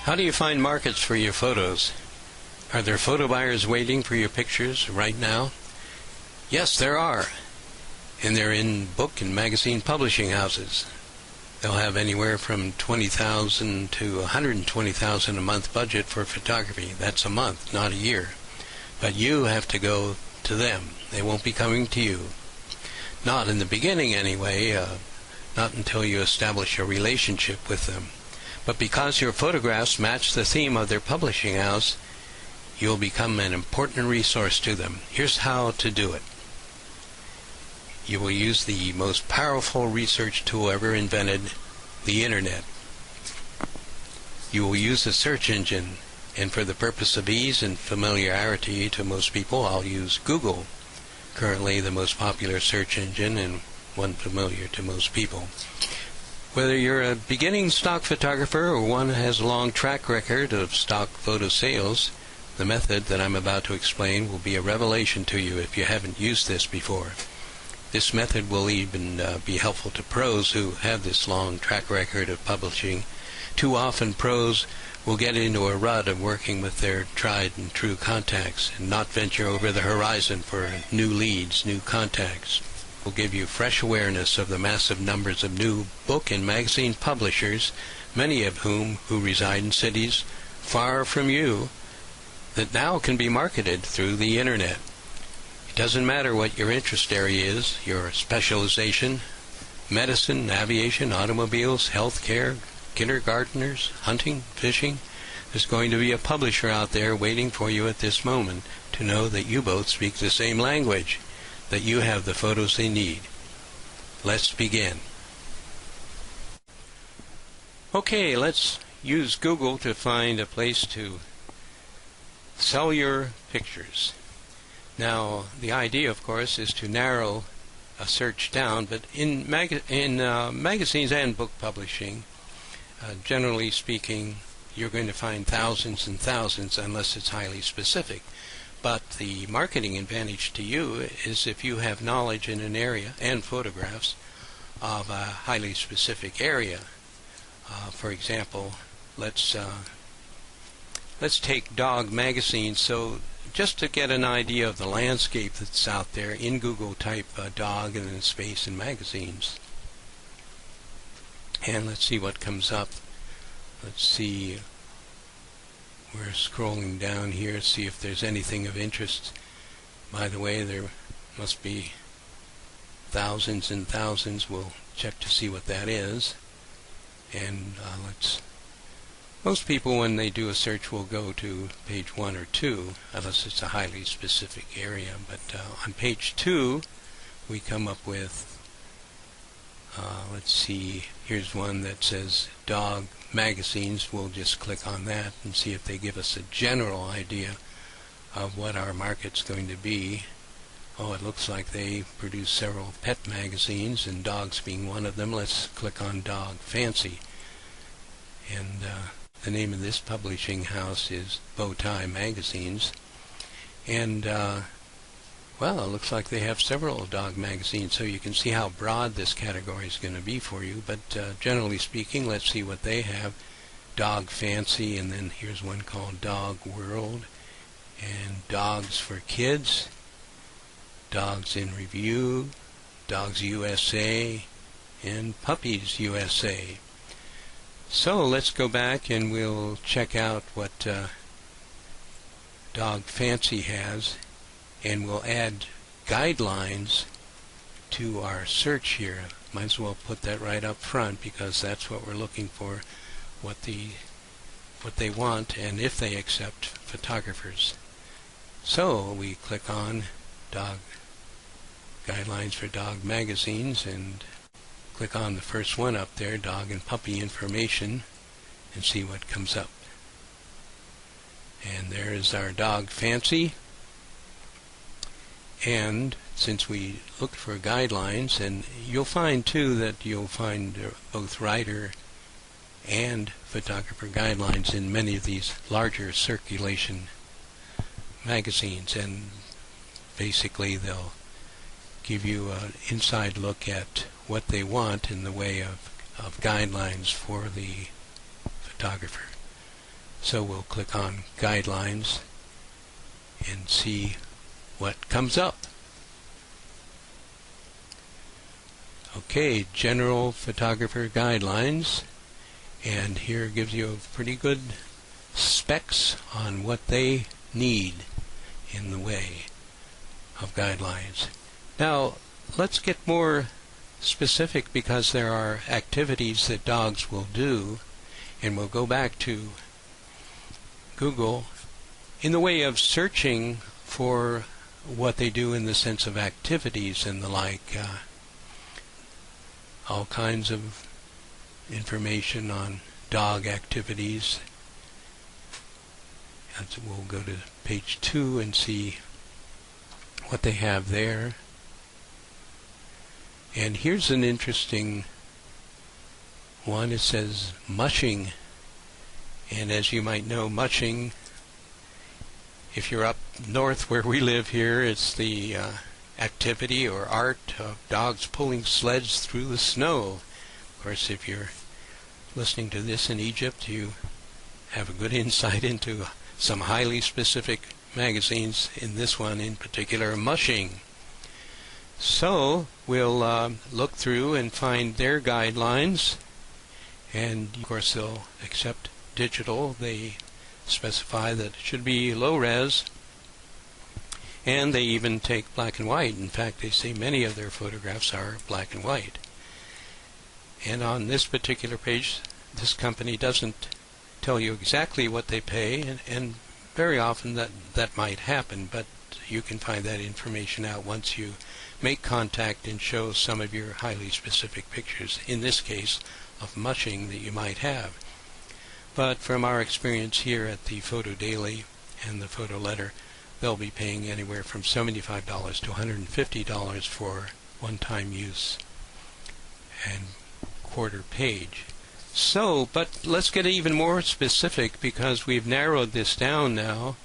How do you find markets for your photos? Are there photo buyers waiting for your pictures right now? Yes, there are. And they're in book and magazine publishing houses. They'll have anywhere from $20,000 to $120,000 a month budget for photography. That's a month, not a year. But you have to go to them. They won't be coming to you. Not in the beginning anyway, not until you establish a relationship with them. But because your photographs match the theme of their publishing house, you'll become an important resource to them. Here's how to do it. You will use the most powerful research tool ever invented, the Internet. You will use a search engine, and for the purpose of ease and familiarity to most people, I'll use Google, currently the most popular search engine and one familiar to most people. Whether you're a beginning stock photographer or one who has a long track record of stock photo sales, the method that I'm about to explain will be a revelation to you if you haven't used this before. This method will even be helpful to pros who have this long track record of publishing. Too often pros will get into a rut of working with their tried and true contacts and not venture over the horizon for new leads, new contacts. It will give you fresh awareness of the massive numbers of new book and magazine publishers, many of whom who reside in cities far from you, that now can be marketed through the Internet. It doesn't matter what your interest area is, your specialization, medicine, aviation, automobiles, healthcare, kindergartners, hunting, fishing. There's going to be a publisher out there waiting for you at this moment to know that you both speak the same language, that you have the photos they need. Let's begin. Okay, let's use Google to find a place to sell your pictures. Now, the idea, of course, is to narrow a search down, but in magazines and book publishing, generally speaking, you're going to find thousands and thousands unless it's highly specific. But the marketing advantage to you is if you have knowledge in an area and photographs of a highly specific area. For example, let's take dog magazines. So just to get an idea of the landscape that's out there, in Google type dog and then space and magazines. And let's see what comes up. Let's see. We're scrolling down here, see if there's anything of interest. By the way, there must be thousands and thousands. We'll check to see what that is. And most people, when they do a search, will go to page 1 or 2, unless it's a highly specific area. But on page 2, we come up with, let's see, here's one that says dog magazines. We'll just click on that and see if they give us a general idea of what our market's going to be. Oh, it looks like they produce several pet magazines, and dogs being one of them. Let's click on Dog Fancy. And the name of this publishing house is Bowtie Magazines. And, well, it looks like they have several dog magazines, so you can see how broad this category is going to be for you. But generally speaking, let's see what they have. Dog Fancy, and then here's one called Dog World, and Dogs for Kids, Dogs in Review, Dogs USA, and Puppies USA. So let's go back and we'll check out what Dog Fancy has, and we'll add guidelines to our search here. Might as well put that right up front because that's what we're looking for, what they want, and if they accept photographers. So we click on Dog Guidelines for Dog Magazines and click on the first one up there, Dog and Puppy Information, and see what comes up. And there is our Dog Fancy. And since we looked for guidelines, and you'll find too that you'll find both writer and photographer guidelines in many of these larger circulation magazines, and basically they'll give you an inside look at what they want in the way of guidelines for the photographer. So we'll click on Guidelines and see what comes up. Okay, General Photographer Guidelines, and here gives you a pretty good specs on what they need in the way of guidelines. Now let's get more specific, because there are activities that dogs will do, and we'll go back to Google in the way of searching for what they do in the sense of activities and the like. All kinds of information on dog activities. And so we'll go to page 2 and see what they have there. And here's an interesting one. It says mushing. And as you might know, mushing, if you're up north where we live here, it's the activity or art of dogs pulling sleds through the snow. Of course, if you're listening to this in Egypt, you have a good insight into some highly specific magazines, in this one in particular, mushing. So we'll look through and find their guidelines, and of course they'll accept digital. They specify that it should be low res, and they even take black and white. In fact, they say many of their photographs are black and white. And on this particular page, this company doesn't tell you exactly what they pay, and very often that might happen, but you can find that information out once you make contact and show some of your highly specific pictures, in this case of mushing, that you might have. But from our experience here at the Photo Daily and the Photo Letter, they'll be paying anywhere from $75 to $150 for one-time use and quarter page. So, but let's get even more specific, because we've narrowed this down now